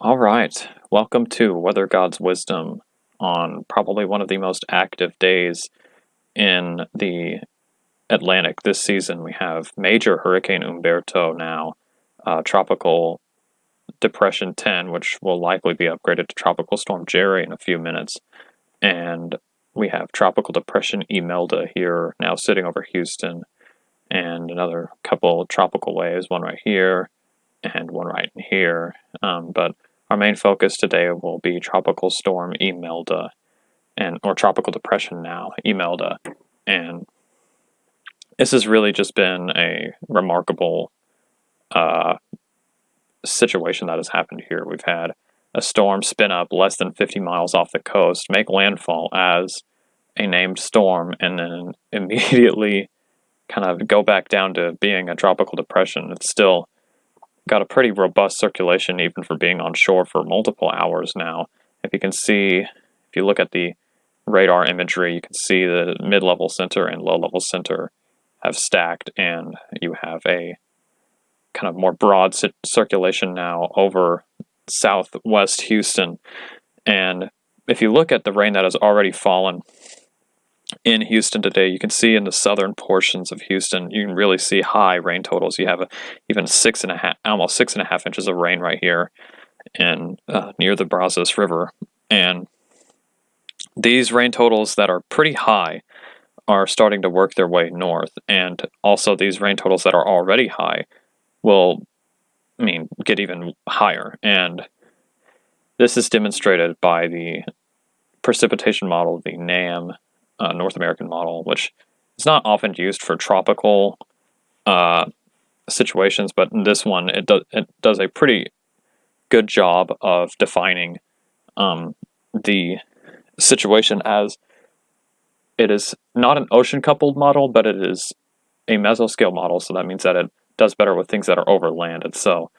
All right, welcome to WeatherGod's Wisdom on probably one of the most active days in the Atlantic this season. We have major Hurricane Umberto now, Tropical Depression 10, which will likely be upgraded to Tropical Storm Jerry in a few minutes, and we have Tropical Depression Imelda here now sitting over Houston, and another couple tropical waves, one right here and one right in here, but our main focus today will be Tropical Storm Imelda, or Tropical Depression now, Imelda, and this has really just been a remarkable situation that has happened here. We've had a storm spin up less than 50 miles off the coast, make landfall as a named storm, and then immediately kind of go back down to being a tropical depression. It's still got a pretty robust circulation even for being on shore for multiple hours now. If you look at the radar imagery, you can see the mid-level center and low-level center have stacked, and you have a kind of more broad circulation now over southwest Houston. And if you look at the rain that has already fallen in Houston today, you can see in the southern portions of Houston, you can really see high rain totals. You have even almost 6.5 inches of rain right here in near the Brazos River. And these rain totals that are pretty high are starting to work their way north. And also these rain totals that are already high will, get even higher. And this is demonstrated by the precipitation model, the NAM, North American model, which is not often used for tropical situations, but in this one, it does a pretty good job of defining the situation, as it is not an ocean-coupled model, but it is a mesoscale model, so that means that it does better with things that are overlanded. So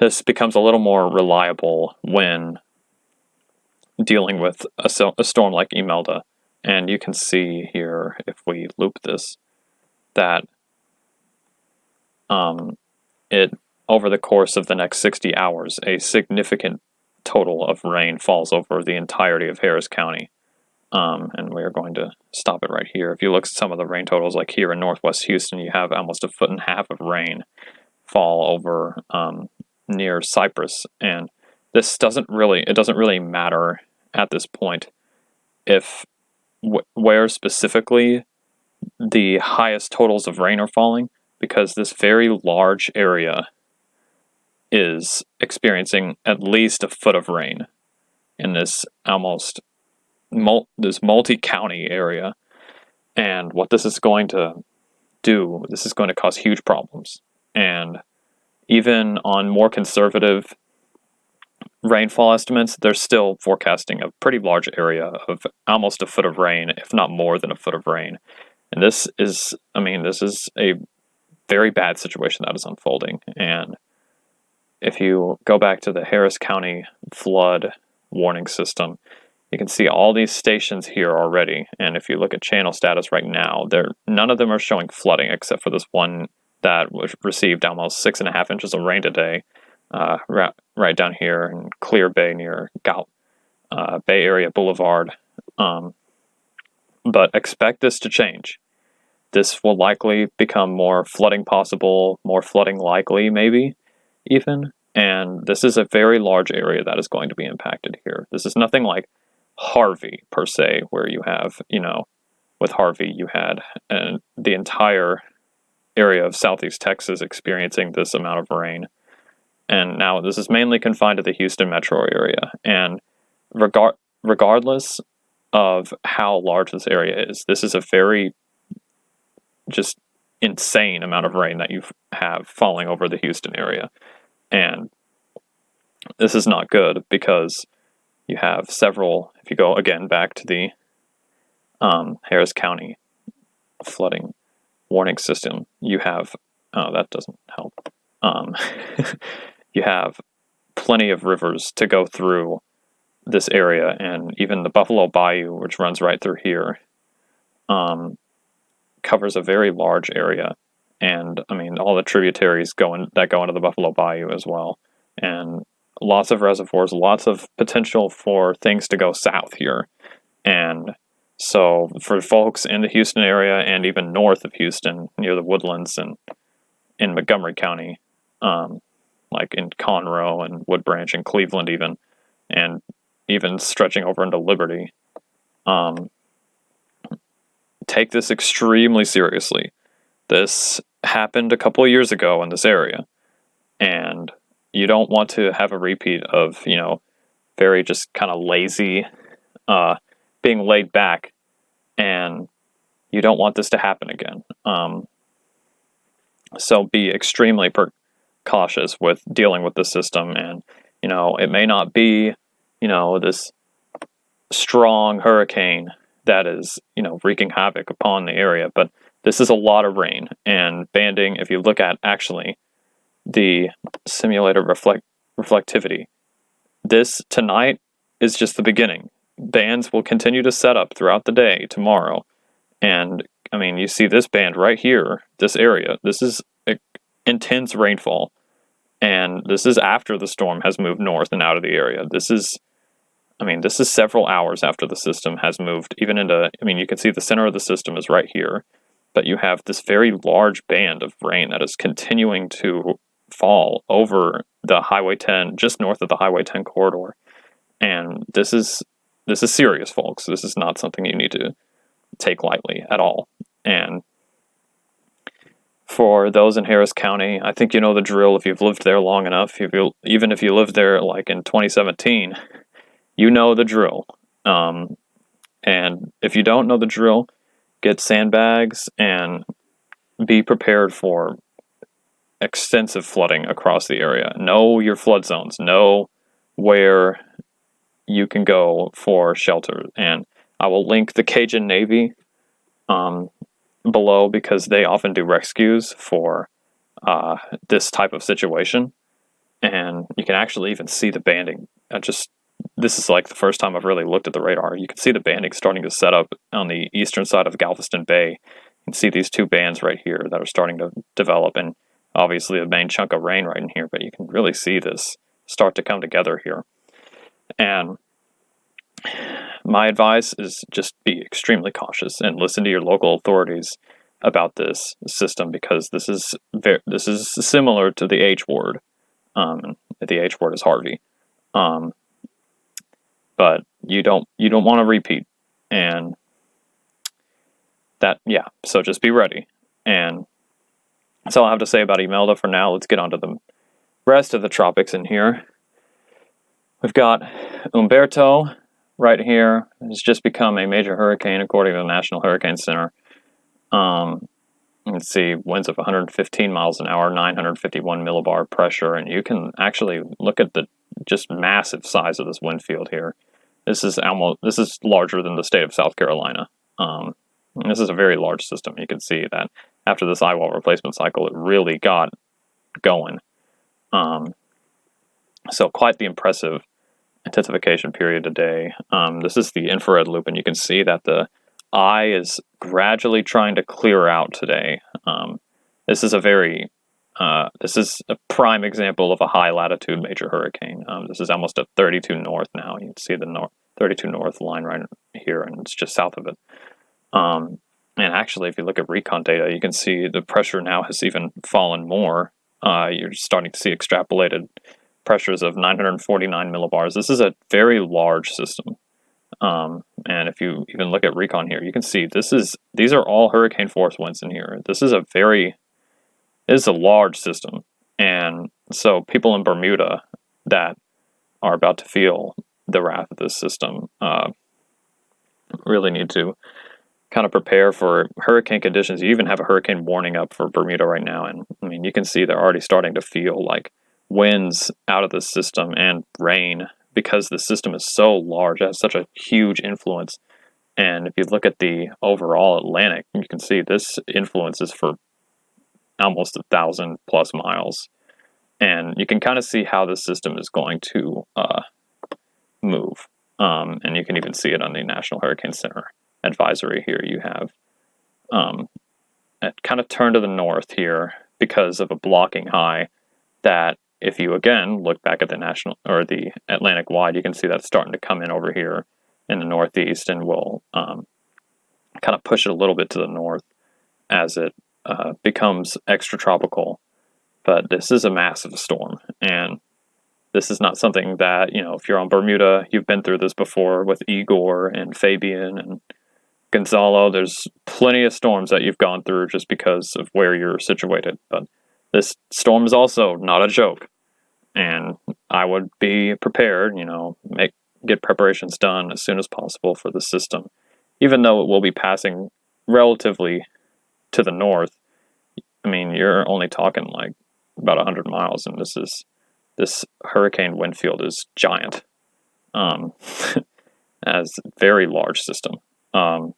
this becomes a little more reliable when dealing with a storm like Imelda. And you can see here, if we loop this, that it over the course of the next 60 hours, a significant total of rain falls over the entirety of Harris County. And we are going to stop it right here. If you look at some of the rain totals, like here in northwest Houston, you have almost 1.5 feet of rain fall over near Cypress. And this doesn't really matter at this point if where specifically the highest totals of rain are falling, because this very large area is experiencing at least 1 foot of rain in this this multi-county area. And what this is going to do, this is going to cause huge problems. And even on more conservative rainfall estimates, they're still forecasting a pretty large area of almost 1 foot of rain, if not more than 1 foot of rain. And this is a very bad situation that is unfolding. And if you go back to the Harris County flood warning system, you can see all these stations here already. And if you look at channel status right now, none of them are showing flooding except for this one that received almost 6.5 inches of rain today. Right down here in Clear Bay near Bay Area Boulevard. But expect this to change. This will likely become more flooding possible, more flooding likely, maybe, even. And this is a very large area that is going to be impacted here. This is nothing like Harvey, per se, where you have, with Harvey, you had the entire area of southeast Texas experiencing this amount of rain. And now this is mainly confined to the Houston metro area. And regardless of how large this area is, this is a very just insane amount of rain that you have falling over the Houston area. And this is not good, because you have several, if you go again back to the Harris County flooding warning system, you have, that doesn't help. You have plenty of rivers to go through this area, and even the Buffalo Bayou, which runs right through here, covers a very large area. And all the tributaries that go into the Buffalo Bayou as well. And lots of reservoirs, lots of potential for things to go south here. And so for folks in the Houston area and even north of Houston, near the Woodlands and in Montgomery County, like in Conroe and Woodbranch and Cleveland and even stretching over into Liberty, take this extremely seriously. This happened a couple of years ago in this area, and you don't want to have a repeat of, very just kind of lazy, being laid back, and you don't want this to happen again. So be extremely cautious with dealing with the system, and, it may not be, this strong hurricane that is, wreaking havoc upon the area, but this is a lot of rain, and banding, if you look at actually the simulator reflectivity, this tonight is just the beginning. Bands will continue to set up throughout the day tomorrow, and I mean, you see this band right here, this area, this is intense rainfall, and this is after the storm has moved north and out of the area. This is several hours after the system has moved even into, you can see the center of the system is right here, but you have this very large band of rain that is continuing to fall over the Highway 10, just north of the Highway 10 corridor. And this is serious, folks. This is not something you need to take lightly at all. And for those in Harris County, I think you know the drill if you've lived there long enough. Even if you lived there like in 2017, you know the drill. And if you don't know the drill, get sandbags and be prepared for extensive flooding across the area. Know your flood zones. Know where you can go for shelter. And I will link the Cajun Navy below, because they often do rescues for this type of situation. And you can actually even see the banding. This is like the first time I've really looked at the radar. You can see the banding starting to set up on the eastern side of Galveston Bay. You can see these two bands right here that are starting to develop, and obviously a main chunk of rain right in here, but you can really see this start to come together here. And my advice is just be extremely cautious and listen to your local authorities about this system, because this is similar to the H word. The H word is Harvey. But you don't want to repeat, and so just be ready. And that's all I have to say about Imelda for now. Let's get on to the rest of the tropics in here. We've got Umberto right here. It's just become a major hurricane according to the National Hurricane Center. Let's see, winds of 115 miles an hour, 951 millibar pressure, and you can actually look at the just massive size of this wind field here. This is larger than the state of South Carolina. This is a very large system. You can see that after this eyewall replacement cycle, it really got going. So quite the impressive intensification period today. This is the infrared loop, and you can see that the eye is gradually trying to clear out today. This is a prime example of a high latitude major hurricane. This is almost at 32 north now. You can see the 32 north line right here, and it's just south of it. And actually, if you look at recon data, you can see the pressure now has even fallen more. You're starting to see extrapolated pressures of 949 millibars. This is a very large system. And if you even look at recon here, you can see these are all hurricane force winds in here. This is a large system. And so people in Bermuda that are about to feel the wrath of this system really need to kind of prepare for hurricane conditions. You even have a hurricane warning up for Bermuda right now. And you can see they're already starting to feel like winds out of the system and rain, because the system is so large. It has such a huge influence. And if you look at the overall Atlantic, you can see this influence is for almost 1,000 plus miles. And you can kind of see how this system is going to move. And you can even see it on the National Hurricane Center advisory here. You have it kind of turned to the north here because of a blocking high that if you again look back at the national or the Atlantic wide, you can see that's starting to come in over here in the northeast, and will kind of push it a little bit to the north as it becomes extratropical. But this is a massive storm, and this is not something that, if you're on Bermuda, you've been through this before with Igor and Fabian and Gonzalo. There's plenty of storms that you've gone through just because of where you're situated. But this storm is also not a joke, and I would be prepared, get preparations done as soon as possible for the system. Even though it will be passing relatively to the north, I mean, you're only talking like about 100 miles, and this hurricane wind field is giant, as a very large system. And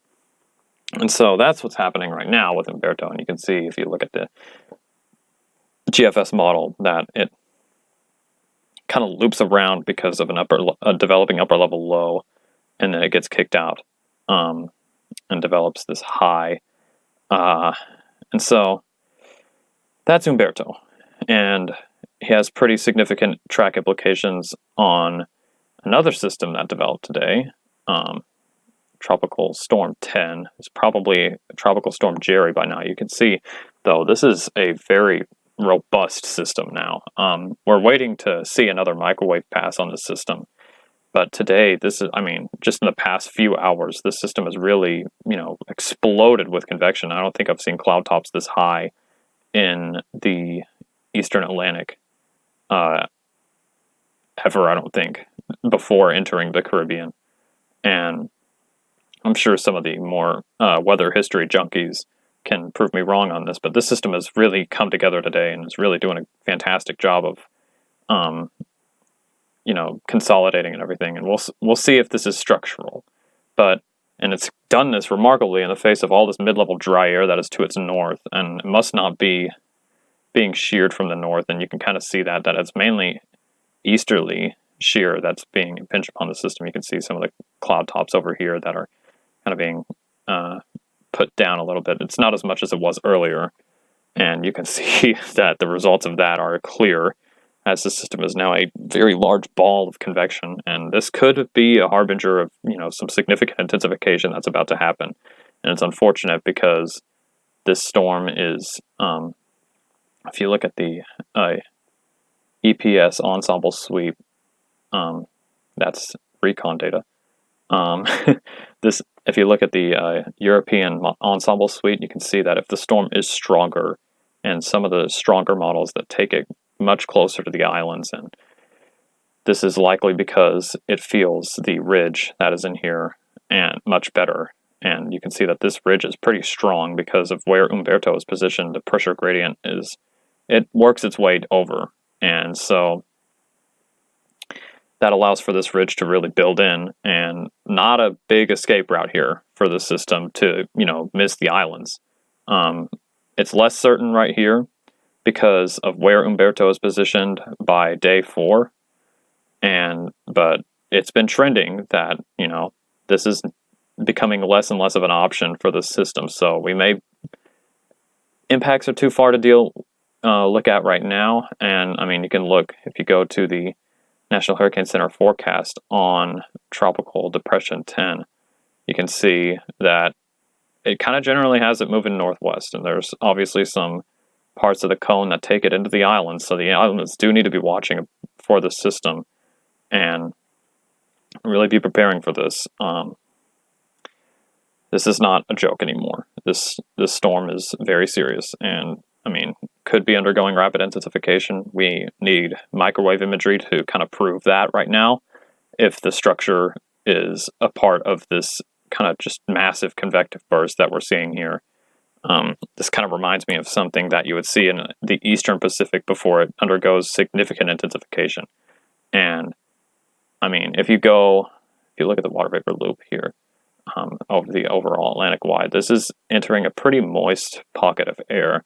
so that's what's happening right now with Umberto. And you can see, if you look at the GFS model, that it kind of loops around because of a developing upper level low, and then it gets kicked out, and develops this high. And so that's Umberto. And he has pretty significant track implications on another system that developed today. Tropical Storm 10 is probably Tropical Storm Jerry by now. You can see, though, this is a very robust system now. We're waiting to see another microwave pass on the system. But today, just in the past few hours, this system has really, exploded with convection. I don't think I've seen cloud tops this high in the Eastern Atlantic ever, I don't think, before entering the Caribbean. And I'm sure some of the more weather history junkies can prove me wrong on this, but this system has really come together today and is really doing a fantastic job of, consolidating and everything. And we'll see if this is structural. And it's done this remarkably in the face of all this mid-level dry air that is to its north, and it must not be being sheared from the north. And you can kind of see that it's mainly easterly shear that's being impinged upon the system. You can see some of the cloud tops over here that are kind of being put down a little bit. It's not as much as it was earlier, and you can see that the results of that are clear, as the system is now a very large ball of convection, and this could be a harbinger of some significant intensification that's about to happen. And it's unfortunate because this storm is, if you look at the EPS ensemble sweep, that's recon data. If you look at the European ensemble suite, you can see that if the storm is stronger, and some of the stronger models that take it much closer to the islands, and this is likely because it feels the ridge that is in here and much better. And you can see that this ridge is pretty strong because of where Umberto is positioned. The pressure gradient it works its way over, and so that allows for this ridge to really build in, and not a big escape route here for the system to, miss the islands. It's less certain right here because of where Umberto is positioned by day 4. But it's been trending that, this is becoming less and less of an option for the system. So impacts are too far to look at right now. And you can look, if you go to the National Hurricane Center forecast on Tropical Depression 10, you can see that it kind of generally has it moving northwest, and there's obviously some parts of the cone that take it into the islands, so the islands do need to be watching for the system and really be preparing for this. This is not a joke anymore. This storm is very serious, and could be undergoing rapid intensification. We need microwave imagery to kind of prove that right now, if the structure is a part of this kind of just massive convective burst that we're seeing here. This kind of reminds me of something that you would see in the Eastern Pacific before it undergoes significant intensification. And if you look at the water vapor loop here, over the overall Atlantic wide, this is entering a pretty moist pocket of air.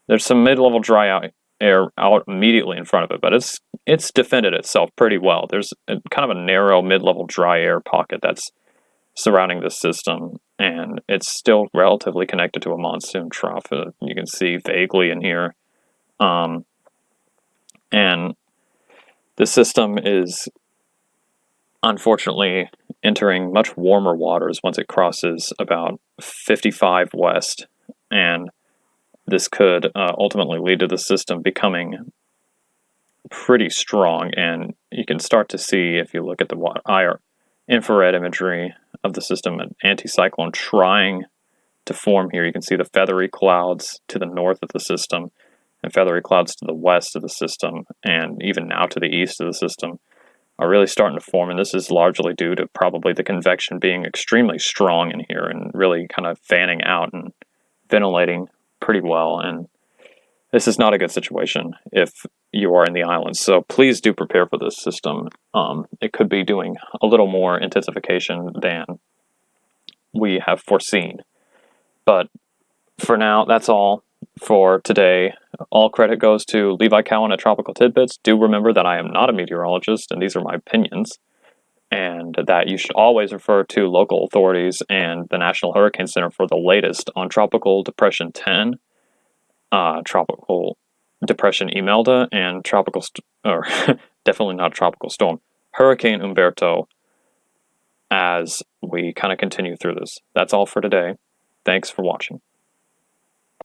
There's some mid-level dry air out immediately in front of it, but it's defended itself pretty well. There's kind of a narrow mid-level dry air pocket that's surrounding this system, and it's still relatively connected to a monsoon trough. You can see vaguely in here. And The system is unfortunately entering much warmer waters once it crosses about 55 west, and this could ultimately lead to the system becoming pretty strong. And you can start to see, if you look at the infrared imagery of the system, an anticyclone trying to form here. You can see the feathery clouds to the north of the system and feathery clouds to the west of the system, and even now to the east of the system, are really starting to form. And this is largely due to probably the convection being extremely strong in here and really kind of fanning out and ventilating pretty well. And this is not a good situation if you are in the islands. So please do prepare for this system. It could be doing a little more intensification than we have foreseen. But for now, that's all for today. All credit goes to Levi Cowan at Tropical Tidbits. Do remember that I am not a meteorologist, and these are my opinions, and that you should always refer to local authorities and the National Hurricane Center for the latest on Tropical Depression 10, Tropical Depression Imelda, and definitely not Tropical Storm, Hurricane Umberto, as we kind of continue through this. That's all for today. Thanks for watching.